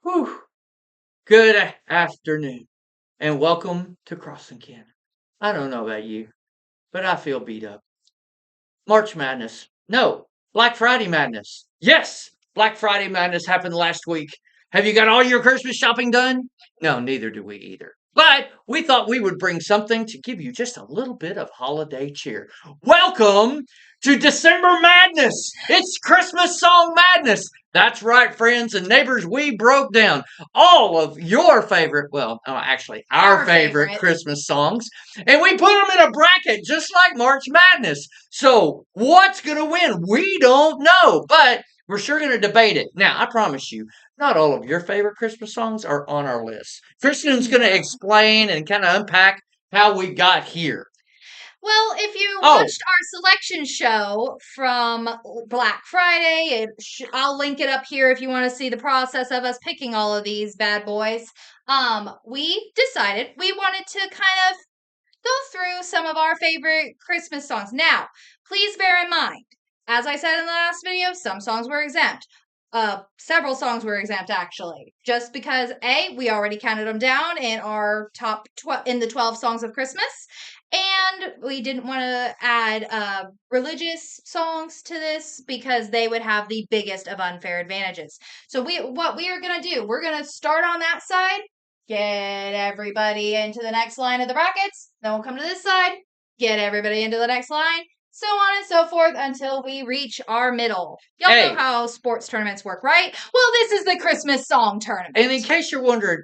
Whew. Good afternoon and welcome to Crossing Ken. I don't know about you, but I feel beat up. March Madness. No, Black Friday Madness. Yes, Black Friday Madness happened last week. Have you got all your Christmas shopping done? No, neither do we either. But we thought we would bring something to give you just a little bit of holiday cheer. Welcome to December Madness. It's Christmas Song Madness. That's right, friends and neighbors. We broke down all of your favorite, actually, our favorite Christmas songs, and we put them in a bracket just like March Madness. So, what's going to win? We don't know, but we're sure going to debate it. Now, I promise you, not all of your favorite Christmas songs are on our list. Kristen's going to explain and kind of unpack how we got here. Well, if you watched our selection show from Black Friday, I'll link it up here if you want to see the process of us picking all of these bad boys. We decided we wanted to kind of go through some of our favorite Christmas songs. Now, please bear in mind, as I said in the last video, some songs were exempt. Several songs were exempt actually, just because we already counted them down in our top in the 12 songs of Christmas, and we didn't want to add religious songs to this because they would have the biggest of unfair advantages. So what we are gonna do, we're gonna start on that side, get everybody into the next line of the brackets, then we'll come to this side, get everybody into the next line, so on and so forth until we reach our middle. Y'all know how sports tournaments work, right? Well, this is the Christmas song tournament. And in case you're wondering,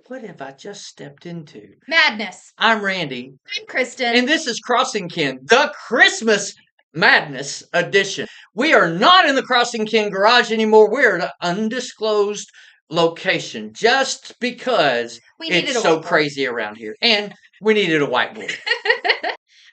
what have I just stepped into? Madness. I'm Randy. I'm Kristen. And this is Crossing Ken, the Christmas Madness edition. We are not in the Crossing Ken garage anymore. We're at an undisclosed location just because it's so crazy around here. And we needed a whiteboard.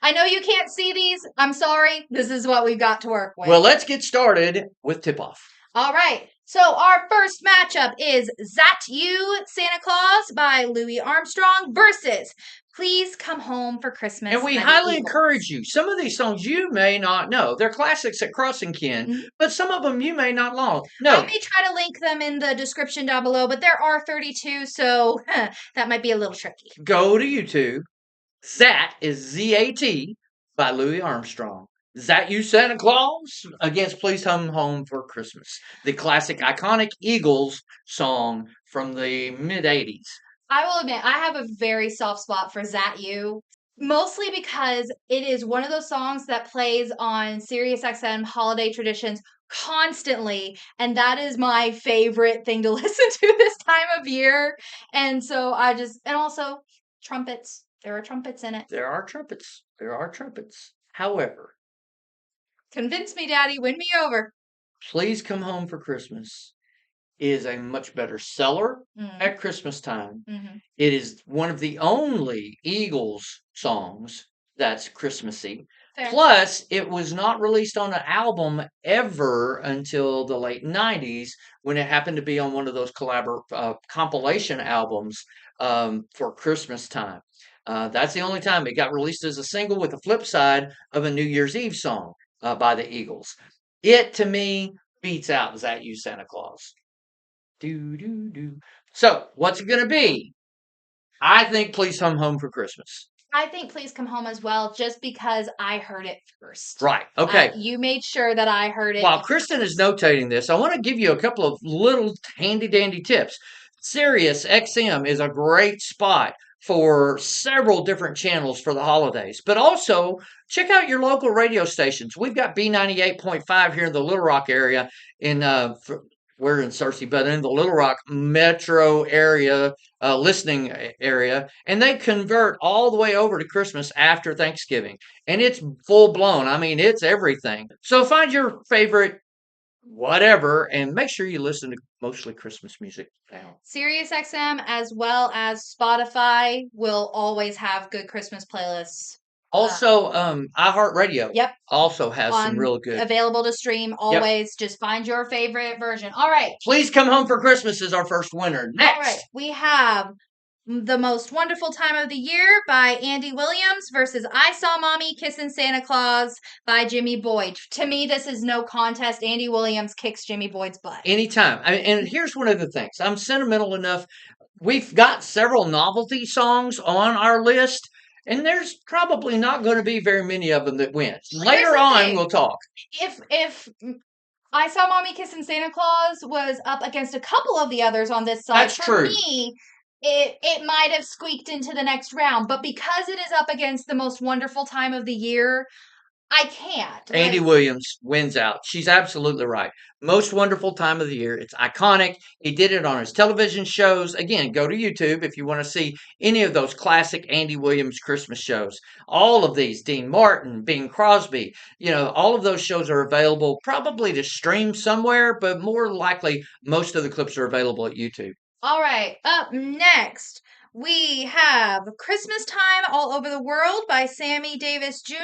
I know you can't see these. I'm sorry. This is what we've got to work with. Well, let's get started with tip-off. All right. So our first matchup is Zat You, Santa Claus by Louis Armstrong versus Please Come Home for Christmas. And we highly encourage you. Some of these songs you may not know. They're classics at Crossing Ken, but some of them you may not know. I may try to link them in the description down below, but there are 32, so that might be a little tricky. Go to YouTube. Zat is Z-A-T by Louis Armstrong. Zat You, Santa Claus against Please Come Home for Christmas. The classic, iconic Eagles song from the mid-'80s. I will admit, I have a very soft spot for Zat You, mostly because it is one of those songs that plays on SiriusXM Holiday Traditions constantly, and that is my favorite thing to listen to this time of year. And so and also trumpets. There are trumpets in it. There are trumpets. There are trumpets. However, convince me, Daddy. Win me over. Please Come Home for Christmas is a much better seller at Christmas time. It is one of the only Eagles songs that's Christmassy. Fair. Plus, it was not released on an album ever until the late 90s when it happened to be on one of those compilation albums for Christmas time. That's the only time it got released as a single with the flip side of a New Year's Eve song by the Eagles. It, to me, beats out Zat You, Santa Claus. So, what's it going to be? I think Please Come Home for Christmas. I think Please Come Home as well, just because I heard it first. Right. Okay. You made sure that I heard it. While Kristen is notating this, I want to give you a couple of little handy-dandy tips. Sirius XM is a great spot for several different channels for the holidays. But also, check out your local radio stations. We've got B98.5 here in the Little Rock area. We're in Searcy, but in the Little Rock metro area, listening area. And they convert all the way over to Christmas after Thanksgiving. And it's full-blown. I mean, it's everything. So find your favorite whatever, and make sure you listen to mostly Christmas music now. SiriusXM as well as Spotify will always have good Christmas playlists. Also, iHeartRadio also has some real good. Available to stream always. Yep. Just find your favorite version. All right. Please Come Home for Christmas is our first winner. Next. All right. We have The Most Wonderful Time of the Year by Andy Williams versus I Saw Mommy Kissing Santa Claus by Jimmy Boyd. To me, this is no contest. Andy Williams kicks Jimmy Boyd's butt. Anytime. And here's one of the things. I'm sentimental enough. We've got several novelty songs on our list, and there's probably not going to be very many of them that win. Later on, we'll talk. If I Saw Mommy Kissing Santa Claus was up against a couple of the others on this side, that's true. For me, it might have squeaked into the next round, but because it is up against The Most Wonderful Time of the Year, I can't. Andy Williams wins out. She's absolutely right. Most Wonderful Time of the Year. It's iconic. He did it on his television shows. Again, go to YouTube if you want to see any of those classic Andy Williams Christmas shows. All of these, Dean Martin, Bing Crosby, all of those shows are available probably to stream somewhere, but more likely most of the clips are available at YouTube. All right, up next, we have Christmas Time All Over the World by Sammy Davis Jr.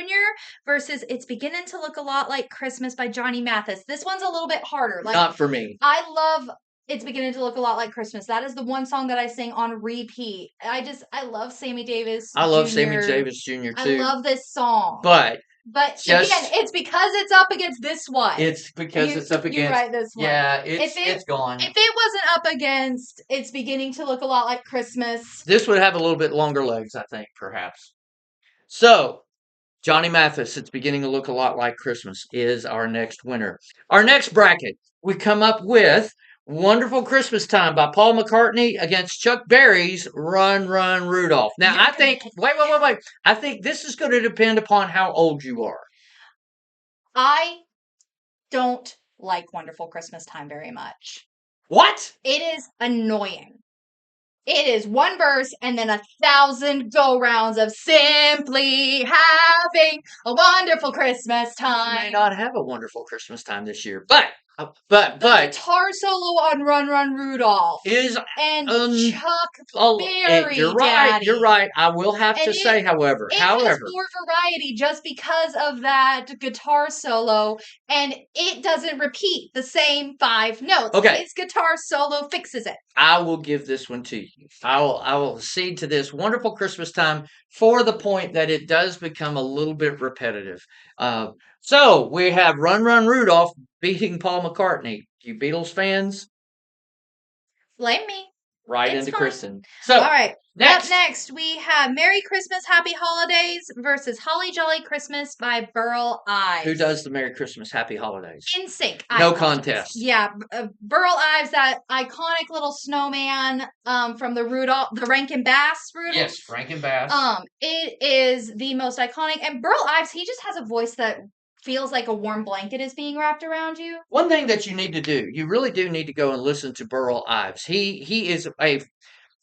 versus It's Beginning to Look a Lot Like Christmas by Johnny Mathis. This one's a little bit harder. Not for me. I love It's Beginning to Look a Lot Like Christmas. That is the one song that I sing on repeat. I love Sammy Davis I love Jr. Sammy Davis Jr. too. I love this song. But again, it's because it's up against this one. It's because it's up against. You're right, this one. Yeah, it's gone. If it wasn't up against, It's Beginning to Look a Lot Like Christmas. This would have a little bit longer legs, I think, perhaps. So, Johnny Mathis, It's Beginning to Look a Lot Like Christmas, is our next winner. Our next bracket, we come up with Wonderful Christmas Time by Paul McCartney against Chuck Berry's Run, Run, Rudolph. Now, I think, wait. I think this is going to depend upon how old you are. I don't like Wonderful Christmas Time very much. What? It is annoying. It is one verse and then 1,000 go-rounds of simply having a wonderful Christmas time. You may not have a wonderful Christmas time this year, but the guitar solo on Run Run Rudolph is Chuck Berry. You're right. You're right. I will have to say, however, it has more variety just because of that guitar solo, and it doesn't repeat the same 5 notes. Okay, its guitar solo fixes it. I will give this one to you. I will cede to this Wonderful Christmas Time for the point that it does become a little bit repetitive. So we have Run Run Rudolph beating Paul McCartney. You Beatles fans? Blame me. Right into Kristen. So, all right. Up next, we have Merry Christmas, Happy Holidays versus Holly Jolly Christmas by Burl Ives. Who does the Merry Christmas, Happy Holidays? NSYNC. No contest. Yeah, Burl Ives, that iconic little snowman from the Rankin Bass Rudolph. Yes, Rankin Bass. It is the most iconic, and Burl Ives, he just has a voice that feels like a warm blanket is being wrapped around you. One thing that you need to do, you really do need to go and listen to Burl Ives. He is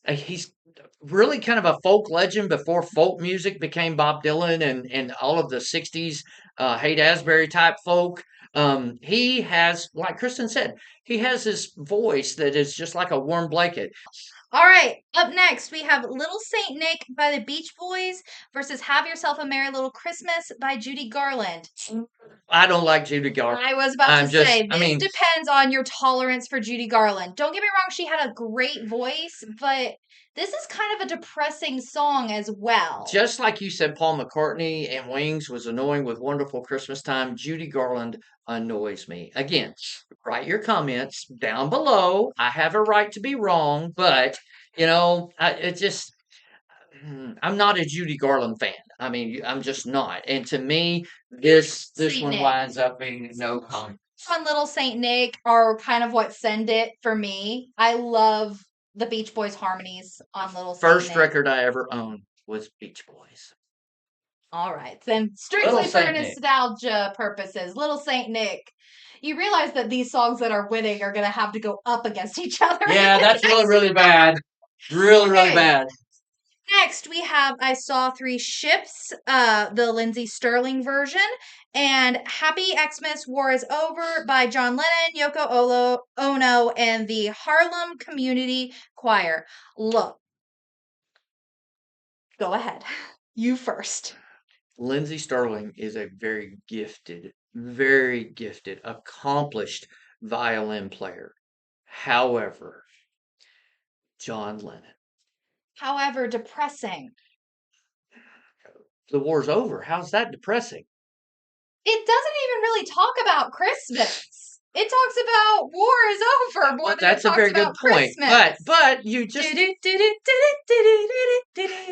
he's really kind of a folk legend before folk music became Bob Dylan and all of the 60s Haight Asbury type folk. He has, like Kristen said, he has this voice that is just like a warm blanket. All right, up next, we have Little Saint Nick by the Beach Boys versus Have Yourself a Merry Little Christmas by Judy Garland. I don't like Judy Garland. I was about to say, this depends on your tolerance for Judy Garland. Don't get me wrong, she had a great voice, but this is kind of a depressing song as well. Just like you said, Paul McCartney and Wings was annoying with Wonderful Christmas Time, Judy Garland annoys me. Again, write your comments down below. I have a right to be wrong, but, I'm not a Judy Garland fan. I mean, I'm just not. And to me, this one winds up being no comment. On Little Saint Nick are kind of what send it for me. I love the Beach Boys harmonies on Little Saint Nick. First record I ever owned was Beach Boys. All right, then strictly for nostalgia purposes, Little Saint Nick. You realize that these songs that are winning are going to have to go up against each other. Yeah, that's really, really bad. Really bad. Next, we have I Saw 3 Ships, the Lindsey Sterling version, and Happy Xmas War is Over by John Lennon, Yoko Ono, and the Harlem Community Choir. Look. Go ahead. You first. Lindsey Sterling is a very gifted, accomplished violin player. However, John Lennon, however depressing. The war's over. How's that depressing? It doesn't even really talk about Christmas. It talks about war is over more than it That's a talks very good about point. Christmas. But you just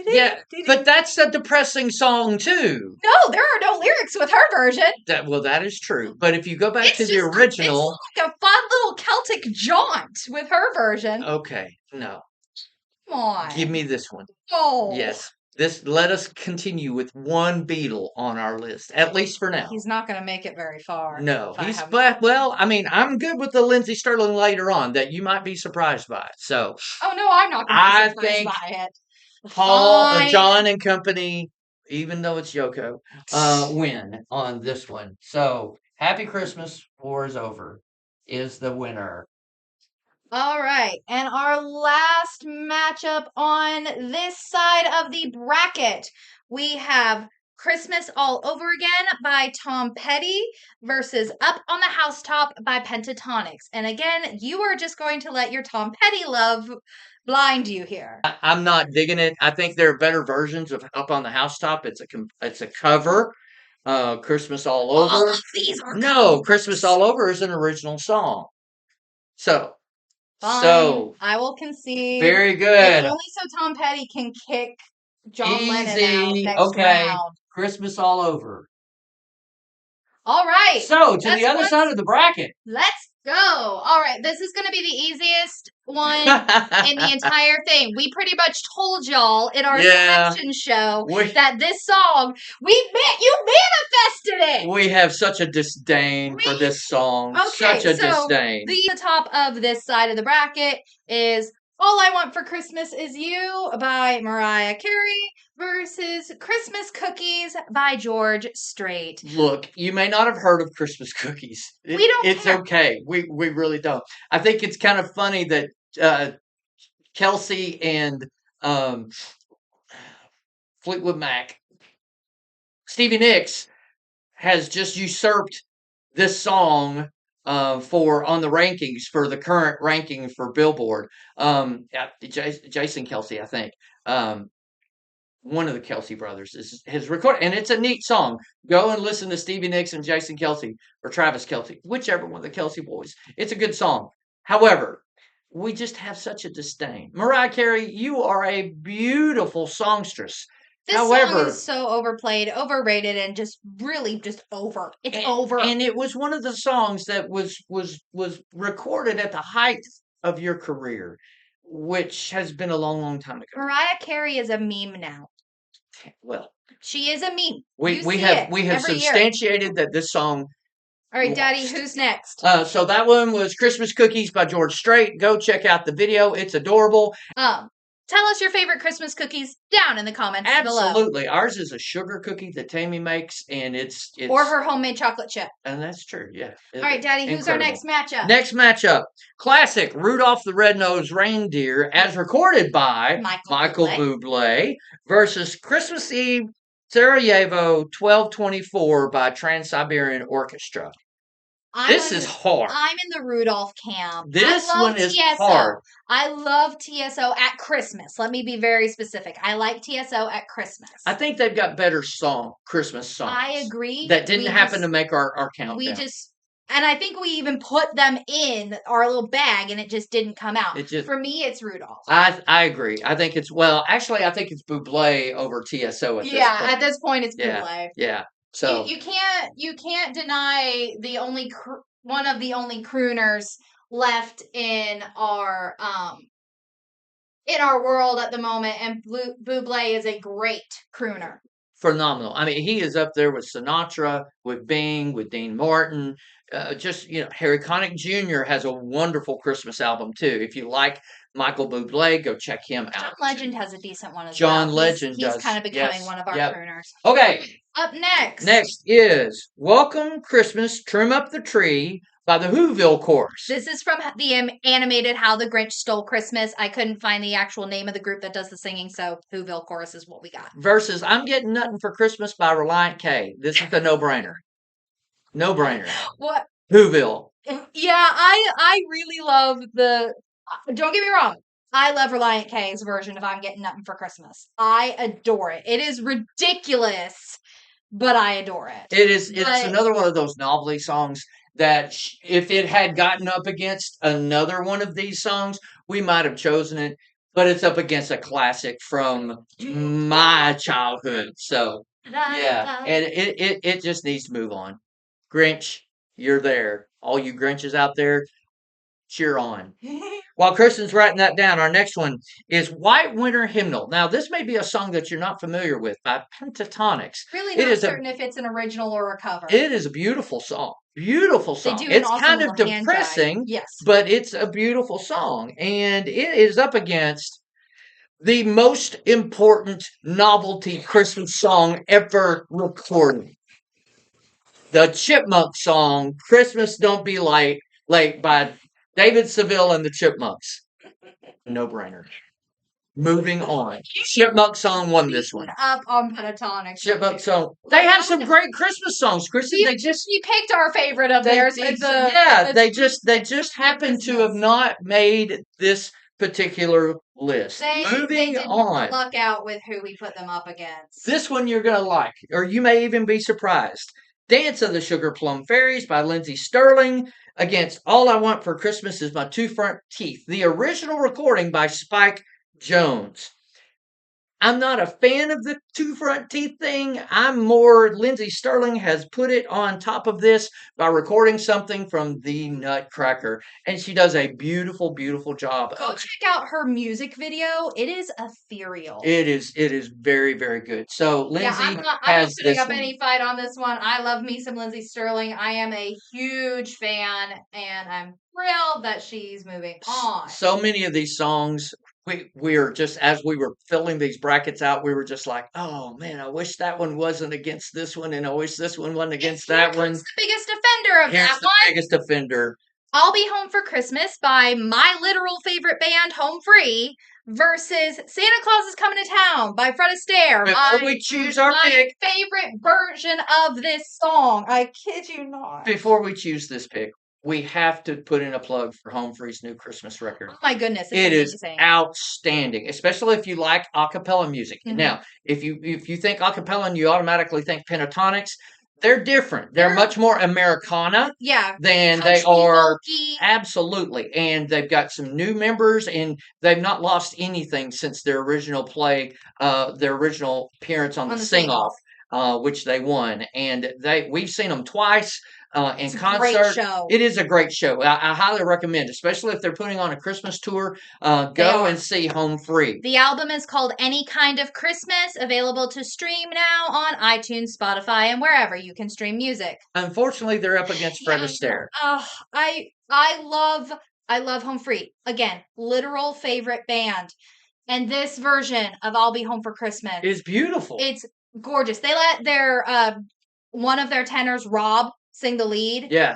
yeah, but that's a depressing song too. No, there are no lyrics with her version. That is true. But if you go back to It's the just original, it's like a fun little Celtic jaunt with her version. okay, no, Come on. give me this one. Oh. Yes, let us continue with one Beatle on our list, at least for now. He's not going to make it very far. No, well, I mean, I'm good with the Lindsey Sterling later on that you might be surprised by it. So, oh no, I'm not going to be surprised by it. Paul, John, and company, even though it's Yoko, win on this one. So, Happy Christmas, War is Over, is the winner. All right, and our last matchup on this side of the bracket, we have Christmas All Over Again by Tom Petty versus Up on the Housetop by Pentatonics. And again, you are just going to let your Tom Petty love blind you here. I'm not digging it. I think there are better versions of Up on the Housetop. It's a cover. Christmas All Over. All of these are No, Christmas All Over is an original song. So, Fine. I will concede. Very good. If only so Tom Petty can kick John Lennon out next round. Christmas All Over. All right. So, to the other side of the bracket. Let's go. All right. This is going to be the easiest one in the entire thing. We pretty much told y'all in our selection show that this song, you manifested it. We have such a disdain for this song. Okay, such a disdain. The top of this side of the bracket is All I Want for Christmas Is You by Mariah Carey versus Christmas Cookies by George Strait. Look, you may not have heard of Christmas Cookies. It's okay. We really don't. I think it's kind of funny that Kelsey and Fleetwood Mac, Stevie Nicks, has just usurped this song for on the rankings for the current ranking for Billboard. Jason Kelsey, I think. One of the Kelsey brothers has recorded, and it's a neat song. Go and listen to Stevie Nicks and Jason Kelsey or Travis Kelsey, whichever one of the Kelsey boys. It's a good song. However, we just have such a disdain. Mariah Carey, you are a beautiful songstress. This song is so overplayed, overrated, and just really just over. It's over. And it was one of the songs that was recorded at the height of your career, which has been a long, long time ago. Mariah Carey is a meme now. Well, she is a meme. We have substantiated that this song. All right, Daddy, who's next? So that one was Christmas Cookies by George Strait. Go check out the video. It's adorable. Tell us your favorite Christmas cookies down in the comments below. Absolutely. Ours is a sugar cookie that Tammy makes, and it's or her homemade chocolate chip. And that's true, yeah. All right, Daddy, who's our next matchup? Next matchup, classic Rudolph the Red-Nosed Reindeer, as recorded by Michael Bublé, versus Christmas Eve Sarajevo 1224 by Trans-Siberian Orchestra. This is hard. I'm in the Rudolph camp. This one is hard. I love TSO at Christmas. Let me be very specific. I like TSO at Christmas. I think they've got better Christmas songs. I agree. That didn't happen to make our countdown. And I think we even put them in our little bag, and it just didn't come out. For me, it's Rudolph. I agree. I think it's I think it's Bublé over TSO at this point. At this point, it's Bublé. Yeah. So you can't deny the only one of the only crooners left in our world at the moment, and Bublé is a great crooner. Phenomenal. I mean, he is up there with Sinatra, with Bing, with Dean Martin. Harry Connick Jr. has a wonderful Christmas album too. If you like Michael Bublé, go check him out. John Legend has a decent one as well. John Legend does. He's kind of becoming one of our crooners. Okay. Up next. Next is Welcome Christmas, Trim Up the Tree by the Whoville Chorus. This is from the animated How the Grinch Stole Christmas. I couldn't find the actual name of the group that does the singing, so Whoville Chorus is what we got. Versus I'm Getting Nothing for Christmas by Reliant K. This is a no-brainer. No-brainer. What? Whoville. Yeah, I really love don't get me wrong. I love Reliant K's version of I'm Getting Nothing for Christmas. I adore it. It is ridiculous, but I adore it. It's But another one of those novelty songs that if it had gotten up against another one of these songs, we might have chosen it. But it's up against a classic from my childhood. So yeah, and it just needs to move on. Grinch, you're there. All you Grinches out there, cheer on. While Kristen's writing that down, our next one is White Winter Hymnal. Now, this may be a song that you're not familiar with by Pentatonics. Really It not is certain if it's an original or a cover. It is a beautiful song. Beautiful They song. do an It's awesome kind of little hand jive. depressing, Yes. but it's a beautiful song. And it is up against the most important novelty Christmas song ever recorded. The Chipmunk song, Christmas Don't Be Late by David Seville and the Chipmunks. No brainer. Moving on. Chipmunk song won this one. Up on Pentatonics. Chipmunk song. They have some great Christmas songs, Kristen. We picked our favorite of theirs. They just happen to have not made this particular list. Moving on. Luck out with who we put them up against. This one you're gonna like, or you may even be surprised. Dance of the Sugar Plum Fairies by Lindsey Sterling against All I Want for Christmas Is My Two Front Teeth, the original recording by Spike Jones. I'm not a fan of the two front teeth thing. I'm more, Lindsey Sterling has put it on top of this by recording something from the Nutcracker. And she does a beautiful, beautiful job. Go check out her music video. It is ethereal. It is very, very good. So Lindsey I'm not putting up any fight on this one. I love me some Lindsey Sterling. I am a huge fan, and I'm thrilled that she's moving on. So many of these songs, we are just, as we were filling these brackets out, we were just like, oh man, I wish that one wasn't against this one, and I wish this one wasn't against that one. The biggest offender of that one. Biggest offender. I'll Be Home for Christmas by my literal favorite band, Home Free, versus Santa Claus is Coming to Town by Fred Astaire. Before we choose our pick, favorite version of this song. I kid you not. Before we choose this pick, we have to put in a plug for Home Free's new Christmas record. Oh my goodness, it is outstanding, especially if you like a cappella music. Mm-hmm. Now, if you think a cappella and you automatically think Pentatonics, they're different. They're much more Americana than they are. Folky. Absolutely. And they've got some new members, and they've not lost anything since their original their original appearance on the Sing-Off, which they won. And we've seen them twice. In concert. It is a great show. I highly recommend, especially if they're putting on a Christmas tour, go and see Home Free. The album is called Any Kind of Christmas, available to stream now on iTunes, Spotify, and wherever you can stream music. Unfortunately, they're up against Fred Astaire. I love Home Free. Again, literal favorite band. And this version of I'll Be Home for Christmas is beautiful. It's gorgeous. They let their one of their tenors, Rob, sing the lead. Yeah.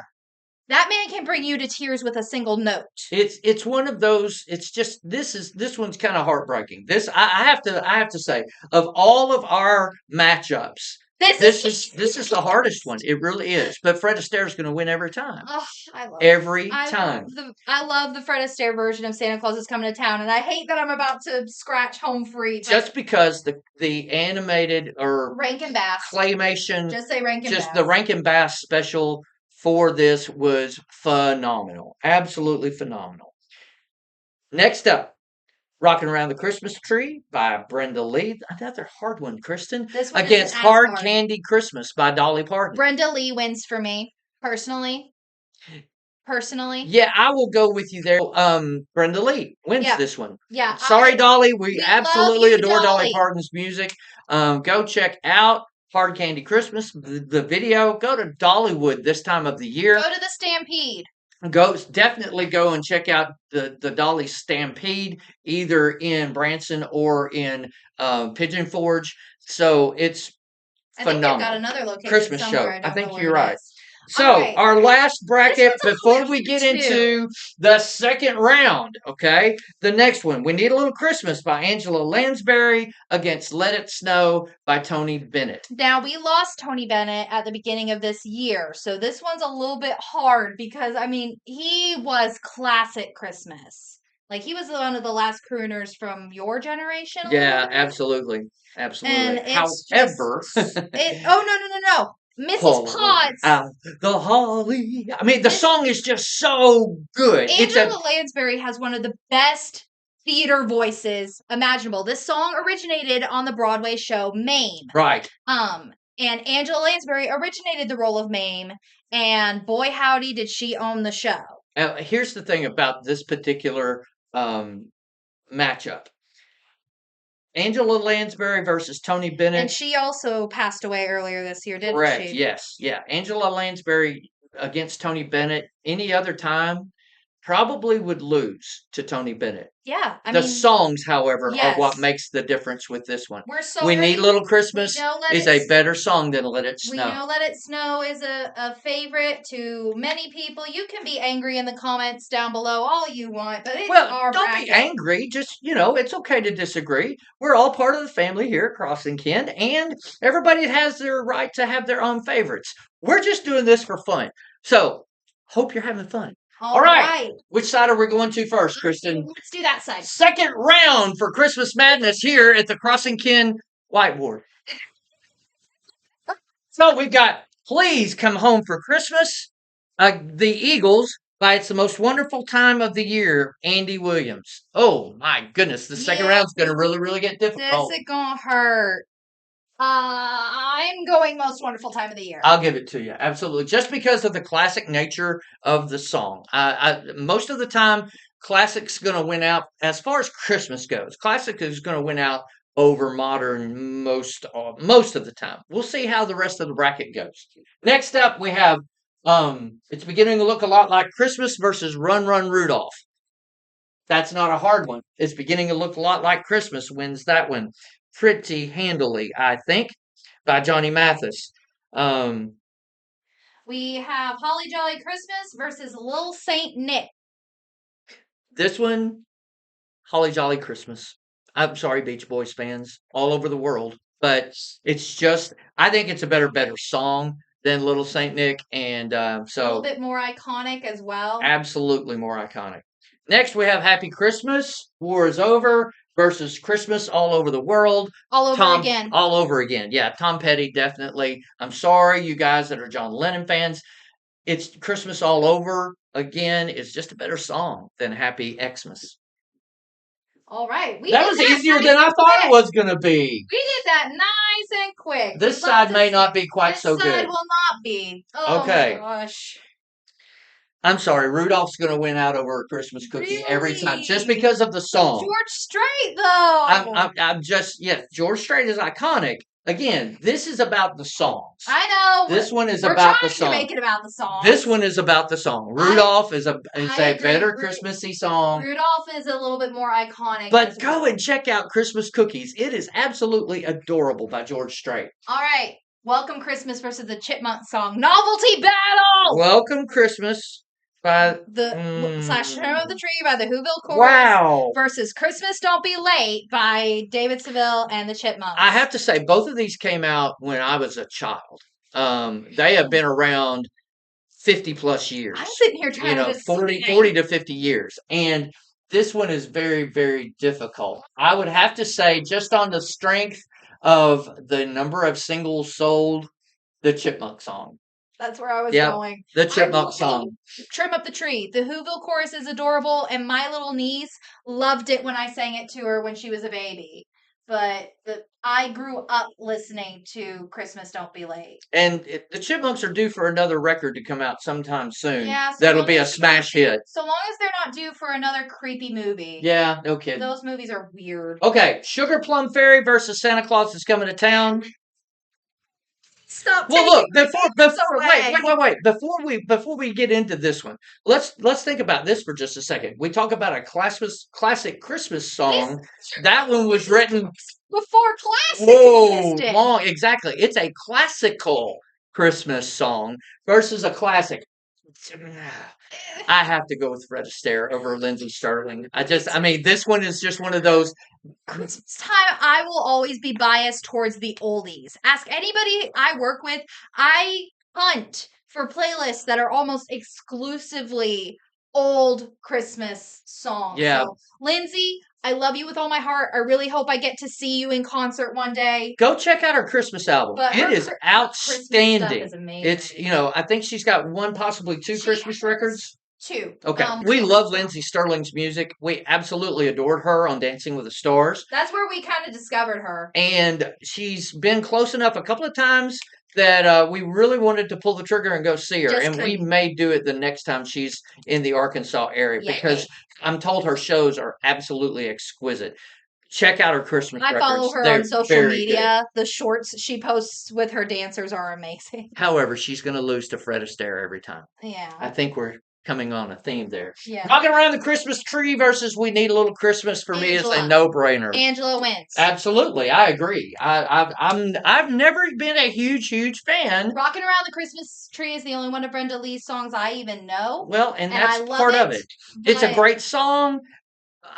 That man can bring you to tears with a single note. It's one of those, it's just, this one's kind of heartbreaking. I have to say, of all of our matchups, this is the hardest one. It really is. But Fred Astaire is going to win every time. Oh, I love every time. I love the Fred Astaire version of Santa Claus is Coming to Town, and I hate that I'm about to scratch Home Free. Just because the animated or Rankin Bass claymation, just say Rankin Bass. The Rankin Bass special for this was phenomenal. Absolutely phenomenal. Next up, Rocking Around the Christmas Tree by Brenda Lee. Another hard one, Kristen. This one against Hard Candy Christmas by Dolly Parton. Brenda Lee wins for me, personally. Yeah, I will go with you there. Brenda Lee wins this one. Yeah. Sorry, Dolly. We absolutely adore Dolly Parton's music. Go check out Hard Candy Christmas, the video. Go to Dollywood this time of the year. Go to the Stampede. Definitely go and check out the Dolly Stampede, either in Branson or in Pigeon Forge. So it's phenomenal. I think they've got another location Christmas somewhere. show. I think you're right. So our last bracket before we get into the second round, okay? The next one, We Need a Little Christmas by Angela Lansbury against Let It Snow by Tony Bennett. Now, we lost Tony Bennett at the beginning of this year, so this one's a little bit hard because, I mean, he was classic Christmas. Like, he was one of the last crooners from your generation a Yeah, little bit. absolutely. And Absolutely. it's However, just no. Mrs. Potts. the holly. I mean, the Miss song is just so good. Angela Lansbury has one of the best theater voices imaginable. This song originated on the Broadway show Mame. Right. And Angela Lansbury originated the role of Mame, and boy howdy did she own the show. Here's the thing about this particular matchup. Angela Lansbury versus Tony Bennett. And she also passed away earlier this year, didn't Correct. she? Yes. Yeah. Angela Lansbury against Tony Bennett any other time probably would lose to Tony Bennett. Yeah. The songs, however, are what yes. makes the difference with this one. We're so We ready. Need Little Christmas is a better song than Let It We Snow. know Let It Snow is a favorite to many people. You can be angry in the comments down below all you want, but it's our don't bracket. be angry. Just, it's okay to disagree. We're all part of the family here at Crossing Ken, and everybody has their right to have their own favorites. We're just doing this for fun. So, hope you're having fun. All right. Which side are we going to first, Kristen? Let's do that side. Second round for Christmas Madness here at the Crossing Ken whiteboard. So we've got Please Come Home for Christmas, the Eagles, by It's the Most Wonderful Time of the Year, Andy Williams. Oh my goodness, the second round's going to really, really get difficult. This is going to hurt. I'm going Most Wonderful Time of the Year. I'll give it to you, absolutely. Just because of the classic nature of the song. Most of the time, classic's going to win out as far as Christmas goes. Classic is going to win out over modern most of the time. We'll see how the rest of the bracket goes. Next up, we have It's Beginning to Look a Lot Like Christmas versus Run Run Rudolph. That's not a hard one. It's Beginning to Look a Lot Like Christmas wins that one pretty handily, I think, by Johnny Mathis. We have Holly Jolly Christmas versus Little Saint Nick. This one, Holly Jolly Christmas. I'm sorry, Beach Boys fans all over the world, but it's just, I think it's a better song than Little Saint Nick, and so a little bit more iconic as well. Absolutely more iconic. Next, we have Happy Christmas, War is Over versus Christmas All Over the World. All over again. Yeah, Tom Petty, definitely. I'm sorry, you guys that are John Lennon fans. It's Christmas All Over Again is just a better song than Happy Xmas. All right. That was easier than I thought it was going to be. We did that nice and quick. This side may not be quite so good. This side will not be. Oh, okay. My gosh. I'm sorry. Rudolph's going to win out over a Christmas cookie every time just because of the song. George Strait, though. I'm just, yes, George Strait is iconic. Again, this is about the songs. I know. This one is about the song. To make it about the song. This one is about the song. Rudolph is a better Christmassy song. Rudolph is a little bit more iconic. But go and check out Christmas Cookies. It is absolutely adorable by George Strait. All right. Welcome Christmas versus the Chipmunk song. Novelty battle! Welcome Christmas by slash Home of the Tree by the Whoville Chorus versus Christmas Don't Be Late by David Seville and the Chipmunks. I have to say, both of these came out when I was a child. They have been around 50 plus years. I'm sitting here trying to 40 to 50 years. And this one is very, very difficult. I would have to say, just on the strength of the number of singles sold, the Chipmunk song. That's where I was going. The Chipmunk song. Trim Up the Tree. The Whoville chorus is adorable, and my little niece loved it when I sang it to her when she was a baby. But I grew up listening to Christmas Don't Be Late. And the Chipmunks are due for another record to come out sometime soon. Yeah. That'll be a smash hit. So long as they're not due for another creepy movie. Yeah, no kidding. Those movies are weird. Okay, Sugar Plum Fairy versus Santa Claus is Coming to Town. Stop. Well, look, wait. Before we get into this one, let's think about this for just a second. We talk about a classic Christmas song. That one was written before classic existed. Long, exactly. It's a classical Christmas song versus a classic. I have to go with Fred Astaire over Lindsey Sterling. This one is just one of those. Christmas time, I will always be biased towards the oldies. Ask anybody I work with. I hunt for playlists that are almost exclusively old Christmas songs. Yeah. So, Lindsay, I love you with all my heart. I really hope I get to see you in concert one day. Go check out her Christmas album. But it is outstanding. Is amazing. It's, I think she's got one, possibly two Christmas records. Two. Okay. We love Lindsay Sterling's music. We absolutely adored her on Dancing with the Stars. That's where we kind of discovered her. And she's been close enough a couple of times that we really wanted to pull the trigger and go see her. We may do it the next time she's in the Arkansas area because I'm told her shows are absolutely exquisite. Check out her Christmas records. I follow her on social media. Good. The shorts she posts with her dancers are amazing. However, she's going to lose to Fred Astaire every time. Yeah. I think we're coming on a theme there. Yeah. Rocking Around the Christmas Tree versus We Need a Little Christmas for me is a no-brainer. Angela wins. Absolutely, I agree. I've never been a huge fan. Rocking Around the Christmas Tree is the only one of Brenda Lee's songs I even know. Well, and that's part of it. It's a great song.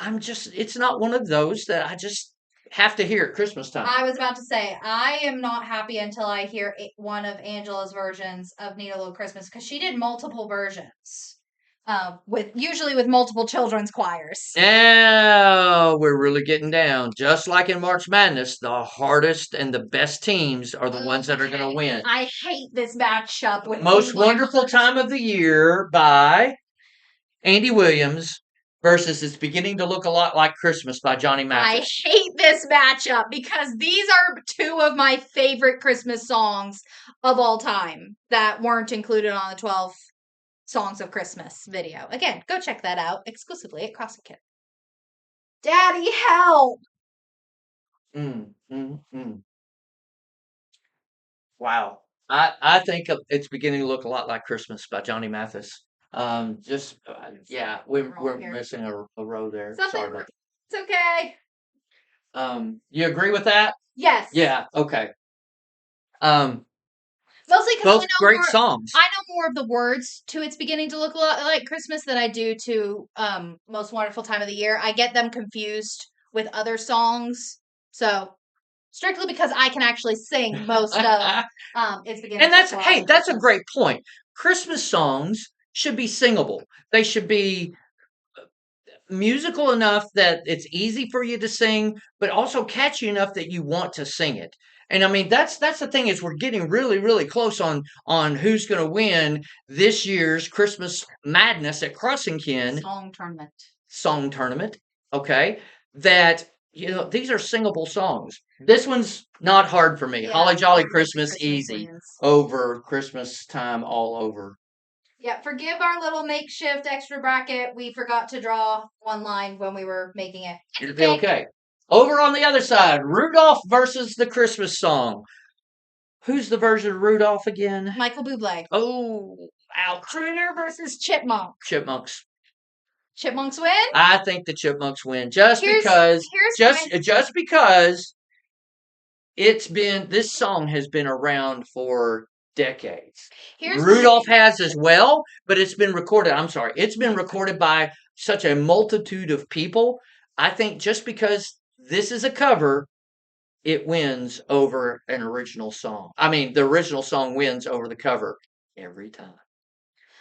It's not one of those that I just have to hear at Christmas time. I was about to say, I am not happy until I hear one of Angela's versions of Need a Little Christmas because she did multiple versions. Usually with multiple children's choirs. Now we're really getting down. Just like in March Madness, the hardest and the best teams are the ones that are going to win. I hate this matchup with Most Wonderful Time of the Year by Andy Williams versus It's Beginning to Look a Lot Like Christmas by Johnny Mathis. I hate this matchup because these are two of my favorite Christmas songs of all time that weren't included on the 12 Songs of Christmas video. Again, go check that out exclusively at Crossing Kid. Daddy, help! Wow. I think It's Beginning to Look a Lot Like Christmas by Johnny Mathis. We're missing a row there. Sorry about that. It's okay. You agree with that? Yes. Yeah, okay. Mostly because both great songs. I know more of the words to It's Beginning to Look a Lot Like Christmas than I do to Most Wonderful Time of the Year. I get them confused with other songs. So, strictly because I can actually sing most of It's Beginning and that's a great point. Christmas songs should be singable. They should be musical enough that it's easy for you to sing, but also catchy enough that you want to sing it. And I mean, that's the thing is we're getting really close on who's going to win this year's Christmas Madness at Crossing Kin. Song tournament. Okay. That, these are singable songs. This one's not hard for me. Yeah, Holly Jolly Christmas easy wins. Over Christmas Time all over. Yeah, forgive our little makeshift extra bracket. We forgot to draw one line when we were making it. It'll be okay. Over on the other side, Rudolph versus the Christmas Song. Who's the version of Rudolph again? Michael Bublé. Oh, ouch. Critter versus Chipmunk. Chipmunks. Chipmunks win? I think the Chipmunks win just because this song has been around for decades. Rudolph has as well, but it's been recorded. It's been recorded by such a multitude of people. I think just because this is a cover, it wins over an original song. I mean, the original song wins over the cover every time.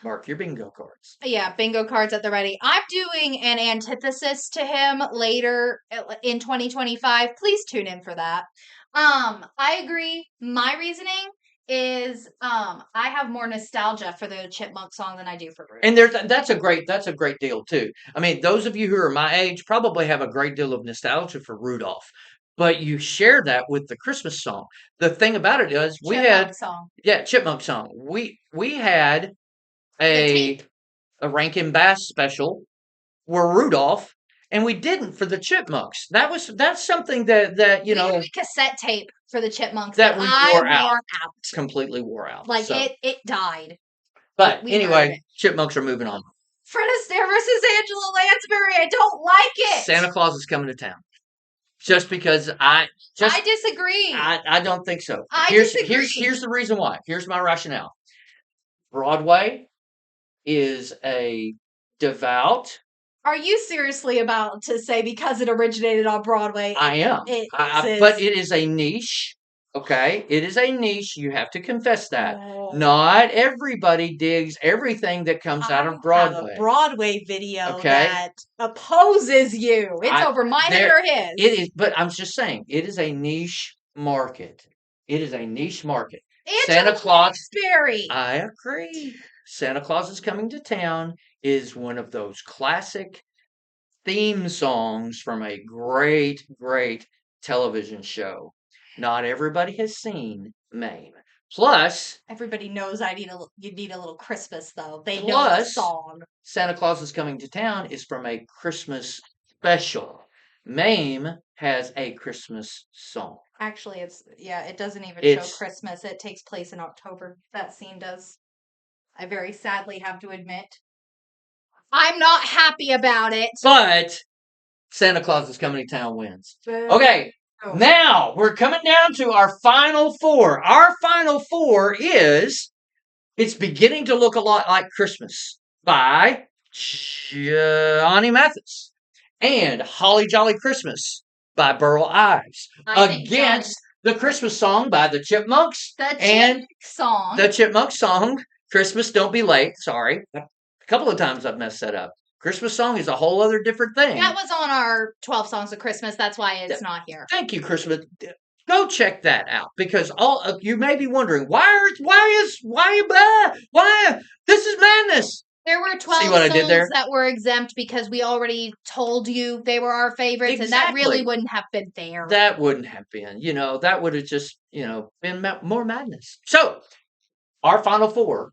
Mark your bingo cards. Yeah, bingo cards at the ready. I'm doing an antithesis to him later in 2025. Please tune in for that. I agree. My reasoning is I have more nostalgia for the Chipmunk song than I do for Rudolph. And that's a great deal too. I mean, those of you who are my age probably have a great deal of nostalgia for Rudolph, but you share that with the Christmas song. The thing about it is Chipmunk song. We had a Rankin Bass special where Rudolph. And we didn't for the Chipmunks. That's something that we had a cassette tape for the Chipmunks that wore out. Completely wore out. Like it died. But anyway, Chipmunks are moving on. Fred Astaire versus Angela Lansbury. I don't like it. Santa Claus is coming to town. Just because I disagree. I don't think so. Here's the reason why. Here's my rationale. Broadway is a devout. Are you seriously about to say because it originated on Broadway? I am. But it is a niche Okay, it is a niche. You have to confess that. Oh. Not everybody digs everything that comes out of I have a Broadway. Broadway video Okay. that opposes you. It's over my head or his. It is, but I'm just saying, it is a niche market. It is a niche market. Santa Claus. Berry. I agree. Santa Claus is Coming to Town is one of those classic theme songs from a great, great television show. Not everybody has seen Mame. Plus, everybody knows you need a little Christmas though. They know the plus, song. Santa Claus is Coming to Town is from a Christmas special. Mame has a Christmas song. Actually, it doesn't even show Christmas. It takes place in October. That scene does. I very sadly have to admit. I'm not happy about it. But Santa Claus is Coming to Town wins. Okay, now we're coming down to our final four. Our final four is It's Beginning to Look a Lot Like Christmas by Johnny Mathis and Holly Jolly Christmas by Burl Ives against the Christmas song by the Chipmunks and the Chipmunks song Christmas Don't Be Late. Sorry, a couple of times I've messed that up. Christmas song is a whole other different thing. That was on our 12 songs of Christmas. That's why it's not here. Thank you, Christmas. Go check that out because you may be wondering why this is madness. There were 12 songs that were exempt because we already told you they were our favorites, and that really wouldn't have been fair. That wouldn't have been, that would have just, been more madness. So, our final four: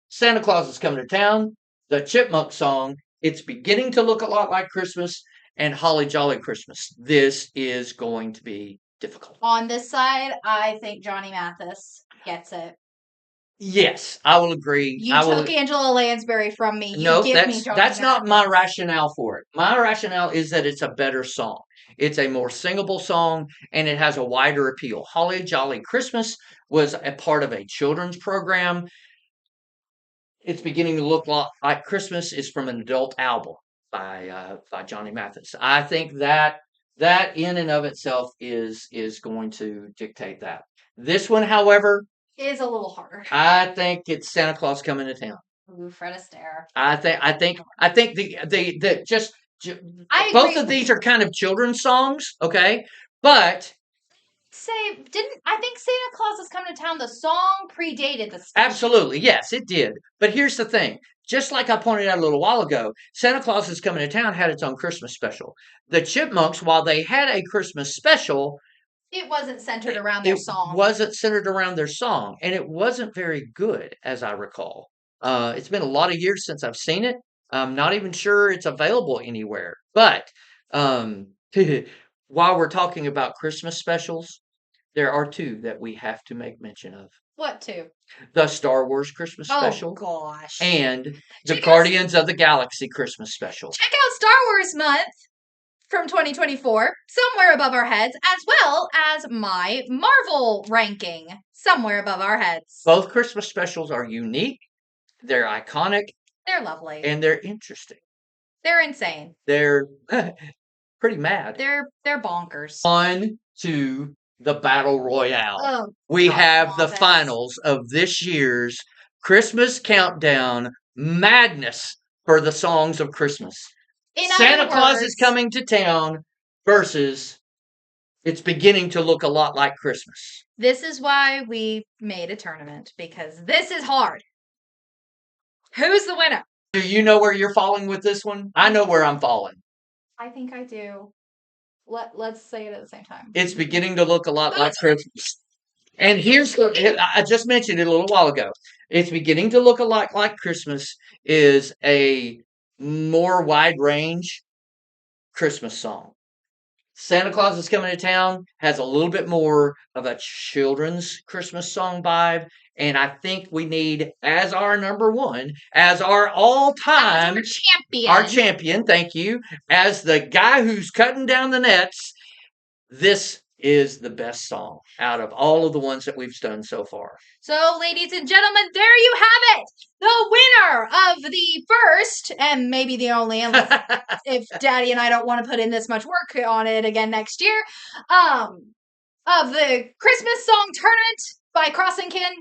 Santa Claus is Coming to Town, the Chipmunk song, It's Beginning to Look a Lot Like Christmas, and Holly Jolly Christmas. This is going to be difficult. On this side, I think Johnny Mathis gets it. Yes, I will agree. You took Angela Lansbury from me. That's not my rationale for it. My rationale is that it's a better song. It's a more singable song, and it has a wider appeal. Holly Jolly Christmas was a part of a children's program. It's Beginning to Look Like Christmas is from an adult album by Johnny Mathis. I think that in and of itself is going to dictate that. This one, however, is a little harder. I think it's Santa Claus Coming to Town. Ooh, Fred Astaire. I think both of these are kind of children's songs, okay? But I think Santa Claus is Coming to Town, the song predated the special. Absolutely, yes, it did. But here's the thing. Just like I pointed out a little while ago, Santa Claus is Coming to Town had its own Christmas special. The Chipmunks, while they had a Christmas special, it wasn't centered around their song. It wasn't centered around their song, and it wasn't very good, as I recall. It's been a lot of years since I've seen it. I'm not even sure it's available anywhere. But while we're talking about Christmas specials, there are two that we have to make mention of. What two? The Star Wars Christmas special. Oh, gosh. And the Guardians of the Galaxy Christmas special. Check out Star Wars Month from 2024, somewhere above our heads, as well as my Marvel ranking, somewhere above our heads. Both Christmas specials are unique. They're iconic. They're lovely. And they're interesting. They're insane. They're pretty mad. They're bonkers. On to the Battle Royale. We have the finals of this year's Christmas Countdown Madness for the Songs of Christmas. Santa Claus is Coming to Town versus It's Beginning to Look a Lot Like Christmas. This is why we made a tournament, because this is hard. Who's the winner? Do you know where you're falling with this one? I know where I'm falling. I think I do. Let's say it at the same time. It's Beginning to Look a Lot Like Christmas. And I just mentioned it a little while ago. It's Beginning to Look a Lot Like Christmas is a more wide range Christmas song. Santa Claus is Coming to Town has a little bit more of a children's Christmas song vibe. And I think we need, as our number one, as our all-time our champion, thank you, as the guy who's cutting down the nets, this is the best song out of all of the ones that we've done so far. So, ladies and gentlemen, there you have it. The winner of the first, and maybe the only, if Daddy and I don't want to put in this much work on it again next year, of the Christmas Song Tournament by Crossing Kin.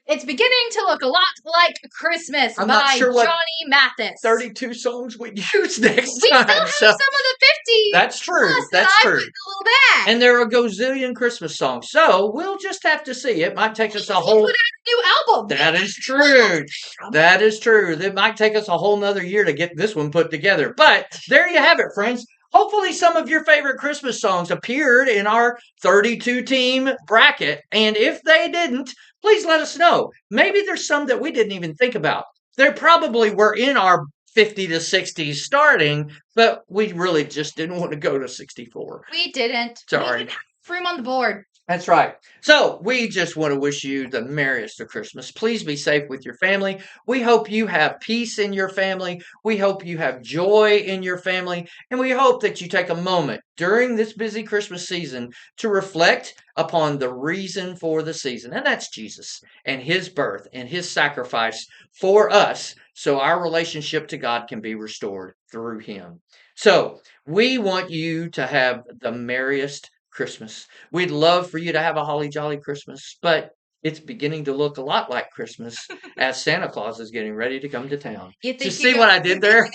It's beginning to look a lot like Christmas I'm by not sure what Johnny Mathis. 32 songs we'd use next We time. still have some of the 50. That's true. Plus That's that true. I put in a little bag. And there are a gazillion Christmas songs. So we'll just have to see. It might take us a whole... put out a new album. That is true. That is true. It might take us a whole nother year to get this one put together. But there you have it, friends. Hopefully some of your favorite Christmas songs appeared in our 32-team bracket. And if they didn't, please let us know. Maybe there's some that we didn't even think about. They probably were in our 50 to 60 starting, but we really just didn't want to go to 64. We didn't. Sorry. We didn't have room on the board. That's right. So we just want to wish you the merriest of Christmas. Please be safe with your family. We hope you have peace in your family. We hope you have joy in your family. And we hope that you take a moment during this busy Christmas season to reflect upon the reason for the season. And that's Jesus and his birth and his sacrifice for us so our relationship to God can be restored through him. So we want you to have the merriest Christmas. We'd love for you to have a holly jolly Christmas, but it's beginning to look a lot like Christmas as Santa Claus is getting ready to come to town. You see what I did there?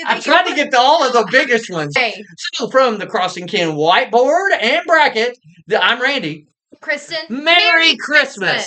I tried to get to all of the biggest ones. Hey. So from the Crossing Kin whiteboard and bracket, I'm Randy. Kristen. Merry Christmas.